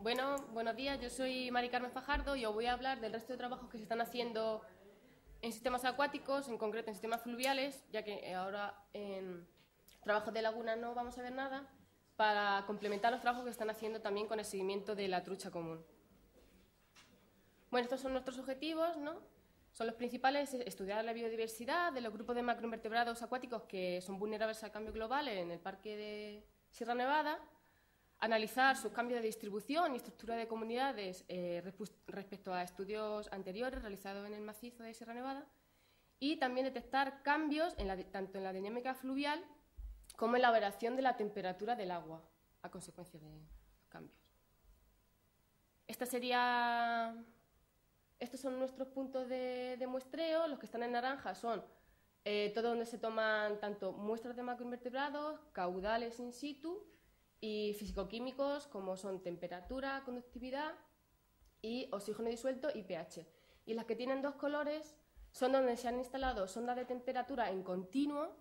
Bueno, buenos días, yo soy Mari Carmen Fajardo y os voy a hablar del resto de trabajos que se están haciendo en sistemas acuáticos, en concreto en sistemas fluviales, ya que ahora en trabajos de laguna no vamos a ver nada, para complementar los trabajos que están haciendo también con el seguimiento de la trucha común. Bueno, estos son nuestros objetivos, ¿no? Son los principales: estudiar la biodiversidad de los grupos de macroinvertebrados acuáticos que son vulnerables al cambio global en el Parque de Sierra Nevada, analizar sus cambios de distribución y estructura de comunidades respecto a estudios anteriores realizados en el macizo de Sierra Nevada, y también detectar cambios tanto en la dinámica fluvial como en la variación de la temperatura del agua a consecuencia de los cambios. Estos son nuestros puntos de muestreo. Los que están en naranja son todo donde se toman tanto muestras de macroinvertebrados, caudales in situ y fisicoquímicos como son temperatura, conductividad y oxígeno disuelto y pH. Y las que tienen dos colores son donde se han instalado sondas de temperatura en continuo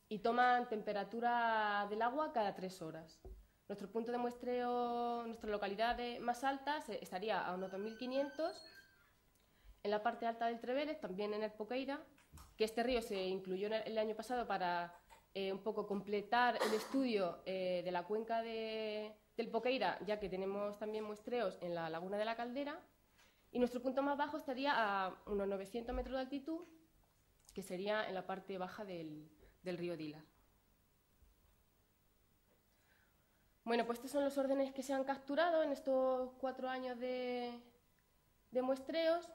y toman temperatura del agua cada 3 horas. Nuestro punto de muestreo, nuestra localidad más alta, estaría a unos 2500 en la parte alta del Treveles, también en el Poqueira, que este río se incluyó el año pasado para un poco completar el estudio de la cuenca del Poqueira, ya que tenemos también muestreos en la laguna de la Caldera, y nuestro punto más bajo estaría a unos 900 metros de altitud, que sería en la parte baja del río Dilar. Bueno, pues estos son los órdenes que se han capturado en estos 4 años de muestreos.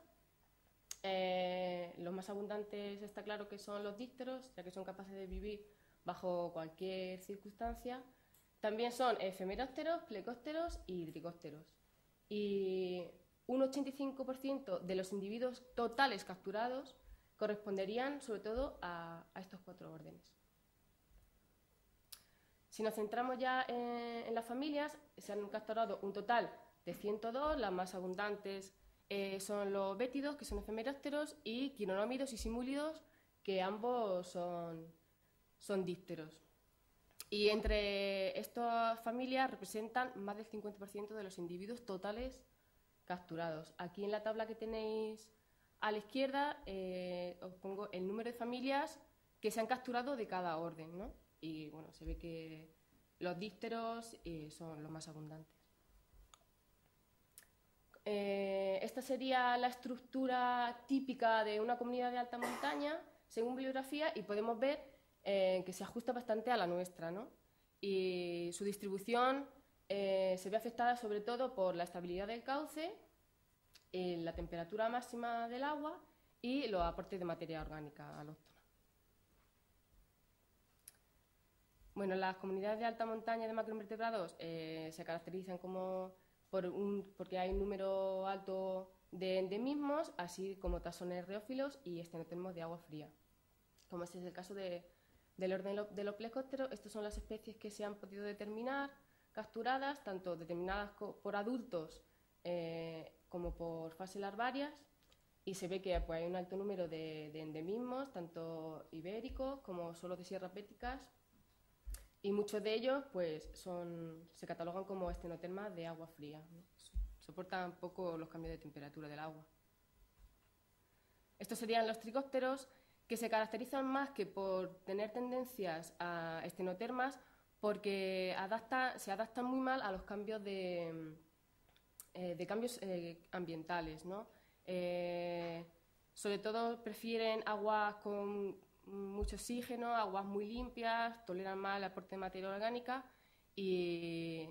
Los más abundantes está claro que son los dípteros, ya que son capaces de vivir bajo cualquier circunstancia. También son efemerópteros, plecópteros y dricópteros. Y un 85% de los individuos totales capturados corresponderían sobre todo a estos 4 órdenes. Si nos centramos ya en las familias, se han capturado un total de 102, las más abundantes son los bétidos, que son efemerópteros, y quironómidos y simúlidos, que ambos son dípteros. Y entre estas familias representan más del 50% de los individuos totales capturados. Aquí en la tabla que tenéis a la izquierda os pongo el número de familias que se han capturado de cada orden, ¿no? Y bueno, se ve que los dípteros son los más abundantes. Esta sería la estructura típica de una comunidad de alta montaña, según bibliografía, y podemos ver que se ajusta bastante a la nuestra, ¿no? Y su distribución se ve afectada sobre todo por la estabilidad del cauce, la temperatura máxima del agua y los aportes de materia orgánica alóctona. Bueno, las comunidades de alta montaña de macroinvertebrados se caracterizan porque hay un número alto de endemismos, así como taxones reófilos y estenotérmicos de agua fría. Como este es el caso del orden de los plecópteros, estas son las especies que se han podido determinar, capturadas, tanto determinadas por adultos como por fases larvarias, y se ve que pues, hay un alto número de endemismos, tanto ibéricos como solo de sierras béticas, y muchos de ellos pues, se catalogan como estenotermas de agua fría, ¿no? Soportan poco los cambios de temperatura del agua. Estos serían los tricópteros, que se caracterizan más que por tener tendencias a estenotermas, porque se adaptan muy mal a los cambios cambios ambientales, ¿no? Sobre todo prefieren aguas con mucho oxígeno, aguas muy limpias, toleran mal el aporte de materia orgánica y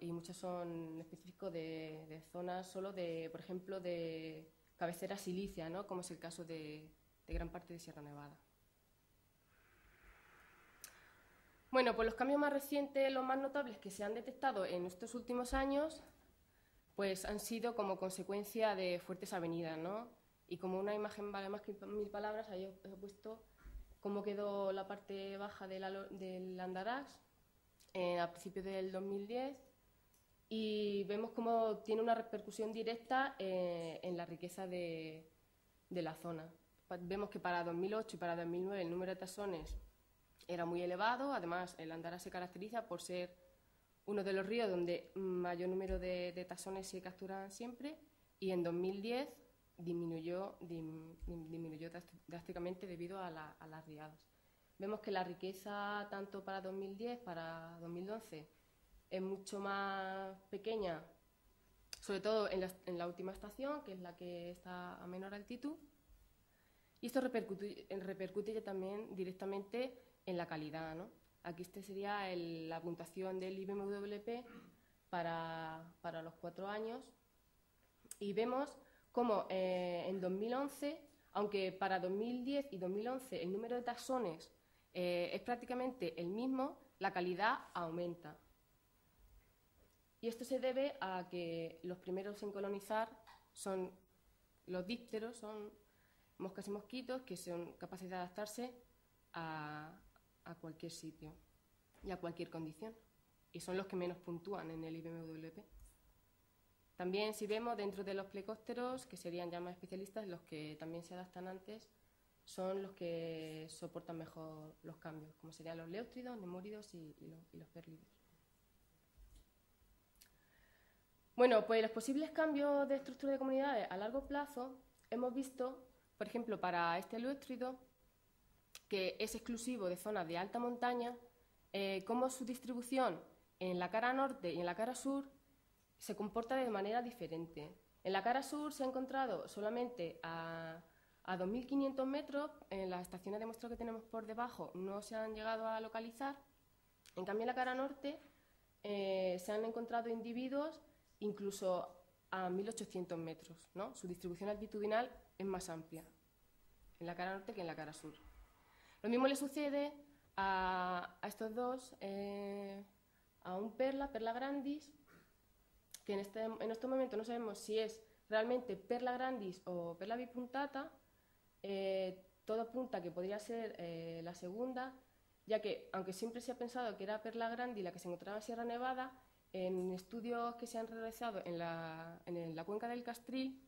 muchos son específicos de zonas solo por ejemplo, de cabecera silicia, ¿no? Como es el caso de gran parte de Sierra Nevada. Bueno, pues los cambios más recientes, los más notables que se han detectado en estos últimos años, pues han sido como consecuencia de fuertes avenidas, ¿no? Y como una imagen vale más que 1000 palabras, ahí os he puesto cómo quedó la parte baja del Andarax a principios del 2010, y vemos cómo tiene una repercusión directa en la riqueza de la zona. Vemos que para 2008 y para 2009 el número de taxones era muy elevado. Además, el Andarax se caracteriza por ser uno de los ríos donde mayor número de taxones se capturan siempre, y en 2010 disminuyó drásticamente debido a las riadas. Vemos que la riqueza tanto para 2010, para 2011, es mucho más pequeña, sobre todo en la última estación, que es la que está a menor altitud, y esto repercute ya también directamente en la calidad, ¿no? Aquí sería la puntuación del IBMWP para los 4 años, y vemos cómo en 2011, aunque para 2010 y 2011 el número de taxones es prácticamente el mismo, la calidad aumenta. Y esto se debe a que los primeros en colonizar son los dípteros, son moscas y mosquitos que son capaces de adaptarse a cualquier sitio y a cualquier condición, y son los que menos puntúan en el IBMWP. También, si vemos, dentro de los plecópteros, que serían ya más especialistas, los que también se adaptan antes son los que soportan mejor los cambios, como serían los léutridos, nemóridos y los perlidos. Bueno, pues los posibles cambios de estructura de comunidades a largo plazo hemos visto, por ejemplo, para este léutrido, que es exclusivo de zonas de alta montaña, cómo su distribución en la cara norte y en la cara sur se comporta de manera diferente. En la cara sur se ha encontrado solamente a 2.500 metros, en las estaciones de muestreo que tenemos por debajo no se han llegado a localizar. En cambio, en la cara norte se han encontrado individuos incluso a 1.800 metros, ¿no? Su distribución altitudinal es más amplia en la cara norte que en la cara sur. Lo mismo le sucede a estos dos, a un Perla grandis, que en este momento no sabemos si es realmente Perla grandis o Perla bipuntata. Todo apunta que podría ser la segunda, ya que, aunque siempre se ha pensado que era Perla grandis la que se encontraba en Sierra Nevada, en estudios que se han realizado en la cuenca del Castril,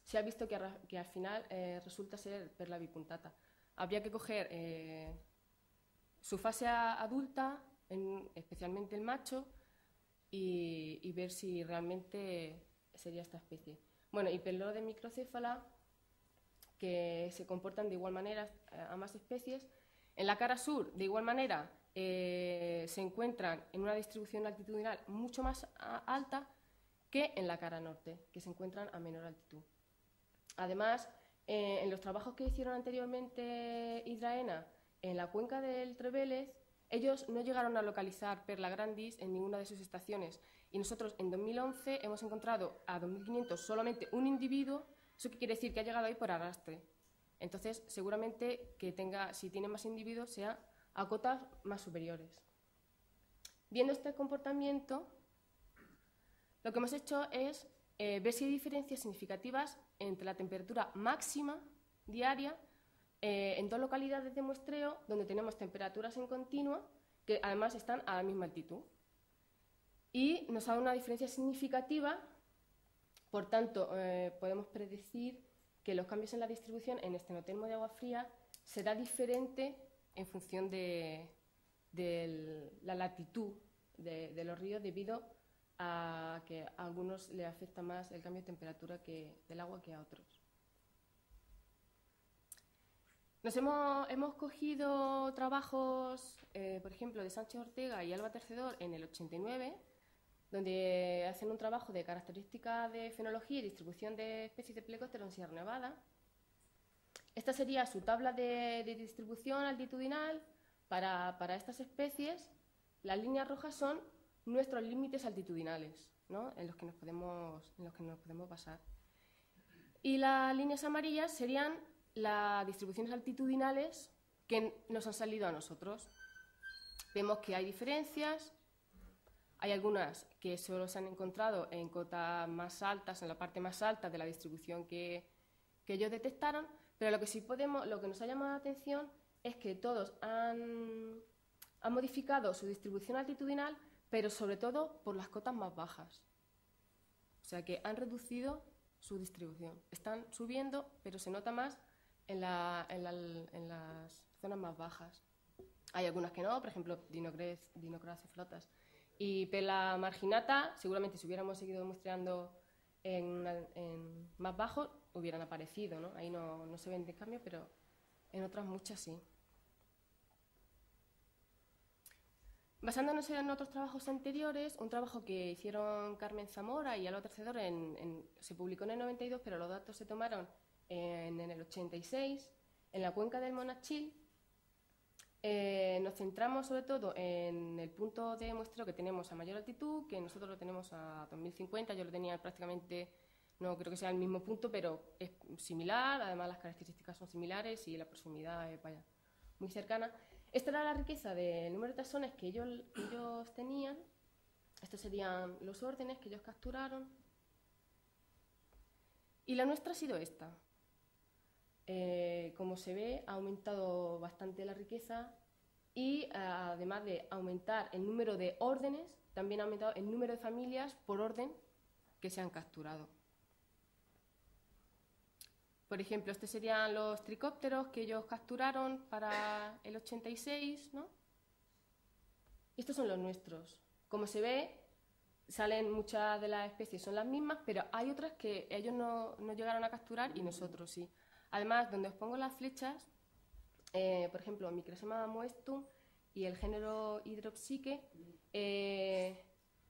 se ha visto que al final resulta ser Perla bipuntata. Habría que coger su fase adulta, especialmente el macho, y ver si realmente sería esta especie. Bueno, y perlo de microcéfala, que se comportan de igual manera a ambas especies. En la cara sur, de igual manera, se encuentran en una distribución altitudinal mucho más alta que en la cara norte, que se encuentran a menor altitud. Además, en los trabajos que hicieron anteriormente Hidraena en la cuenca del Trevélez, ellos no llegaron a localizar Perla grandis en ninguna de sus estaciones, y nosotros en 2011 hemos encontrado a 2.500 solamente un individuo. ¿Eso qué quiere decir? Que ha llegado ahí por arrastre. Entonces, seguramente que si tiene más individuos, sea a cotas más superiores. Viendo este comportamiento, lo que hemos hecho es ver si hay diferencias significativas entre la temperatura máxima diaria en dos localidades de muestreo donde tenemos temperaturas en continua, que además están a la misma altitud. Y nos ha dado una diferencia significativa, por tanto, podemos predecir que los cambios en la distribución en estenothermo de agua fría será diferente en función de la latitud de los ríos, debido a que a algunos les afecta más el cambio de temperatura del agua que a otros. Hemos cogido trabajos, por ejemplo, de Sánchez Ortega y Alba Tercedor en el 89, donde hacen un trabajo de características de fenología y distribución de especies de plecóptero en Sierra Nevada. Esta sería su tabla de distribución altitudinal para estas especies. Las líneas rojas son nuestros límites altitudinales, ¿no? en los que nos podemos basar. Y las líneas amarillas serían las distribuciones altitudinales que nos han salido a nosotros. Vemos que hay diferencias. Hay algunas que solo se han encontrado en cotas más altas, en la parte más alta de la distribución que ellos detectaron, pero lo que nos ha llamado la atención es que todos han modificado su distribución altitudinal, pero sobre todo por las cotas más bajas. O sea que han reducido su distribución. Están subiendo, pero se nota más en las zonas más bajas. Hay algunas que no, por ejemplo, Dinocraceflotas, Y Pela marginata, seguramente si hubiéramos seguido muestreando en más bajo, hubieran aparecido, ¿no? Ahí no se ven de cambio, pero en otras muchas sí. Basándonos en otros trabajos anteriores, un trabajo que hicieron Carmen Zamora y Alba Tercedor se publicó en el 92, pero los datos se tomaron en el 86, en la cuenca del Monachil. Nos centramos sobre todo en el punto de muestreo que tenemos a mayor altitud, que nosotros lo tenemos a 2050, yo lo tenía prácticamente, no creo que sea el mismo punto, pero es similar, además las características son similares y la proximidad es muy cercana. Esta era la riqueza del número de taxones que ellos tenían. Estos serían los órdenes que ellos capturaron. Y la nuestra ha sido esta. Como se ve, ha aumentado bastante la riqueza y además de aumentar el número de órdenes, también ha aumentado el número de familias por orden que se han capturado. Por ejemplo, estos serían los tricópteros que ellos capturaron para el 86, ¿no? Estos son los nuestros. Como se ve, salen muchas de las especies, son las mismas, pero hay otras que ellos no llegaron a capturar y nosotros sí. Además, donde os pongo las flechas, por ejemplo, Microsema moestum y el género Hydropsyche,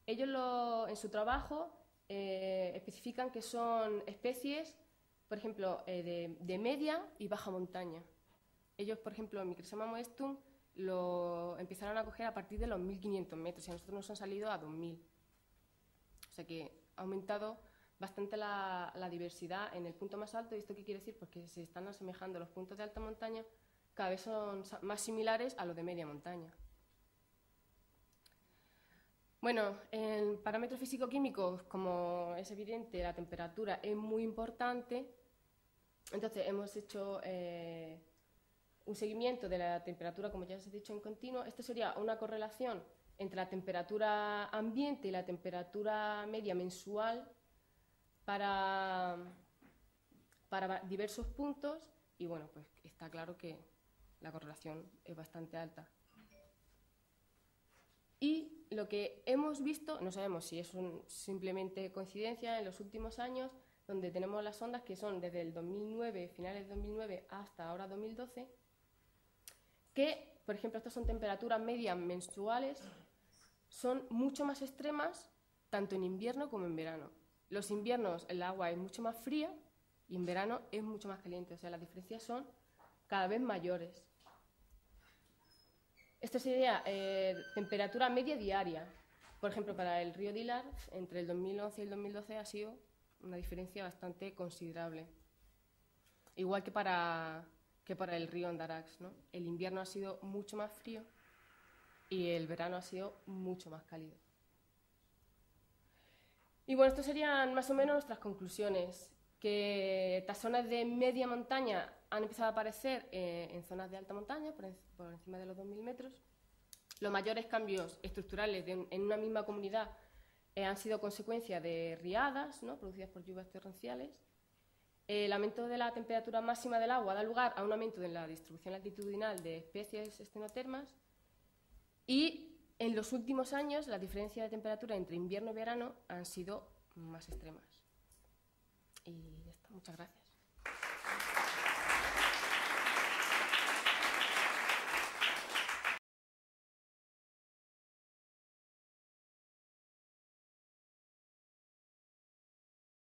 ellos en su trabajo especifican que son especies, por ejemplo, de media y baja montaña. Ellos, por ejemplo, Microsema moestum lo empezaron a coger a partir de los 1500 metros y a nosotros nos han salido a 2000. O sea que ha aumentado bastante la diversidad en el punto más alto. ¿Y esto qué quiere decir? Pues que se están asemejando los puntos de alta montaña, cada vez son más similares a los de media montaña. Bueno, en parámetros físico-químicos, como es evidente, la temperatura es muy importante. Entonces hemos hecho un seguimiento de la temperatura, como ya os he dicho, en continuo. Esto sería una correlación entre la temperatura ambiente y la temperatura media mensual para diversos puntos, y bueno, pues está claro que la correlación es bastante alta. Y lo que hemos visto, no sabemos si es simplemente coincidencia en los últimos años, donde tenemos las ondas que son desde el 2009, finales de 2009 hasta ahora 2012, que, por ejemplo, estas son temperaturas medias mensuales, son mucho más extremas tanto en invierno como en verano. Los inviernos el agua es mucho más fría y en verano es mucho más caliente, o sea, las diferencias son cada vez mayores. Esto sería temperatura media diaria. Por ejemplo, para el río Dilar, entre el 2011 y el 2012 ha sido una diferencia bastante considerable. Igual que para el río Andarax, ¿no? El invierno ha sido mucho más frío y el verano ha sido mucho más cálido. Y bueno, estas serían más o menos nuestras conclusiones, que taxones de media montaña han empezado a aparecer en zonas de alta montaña, por encima de los 2000 metros. Los mayores cambios estructurales en una misma comunidad han sido consecuencia de riadas, ¿no?, producidas por lluvias torrenciales. El aumento de la temperatura máxima del agua da lugar a un aumento de la distribución altitudinal de especies estenotermas y en los últimos años la diferencia de temperatura entre invierno y verano han sido más extremas. Y ya está, muchas gracias.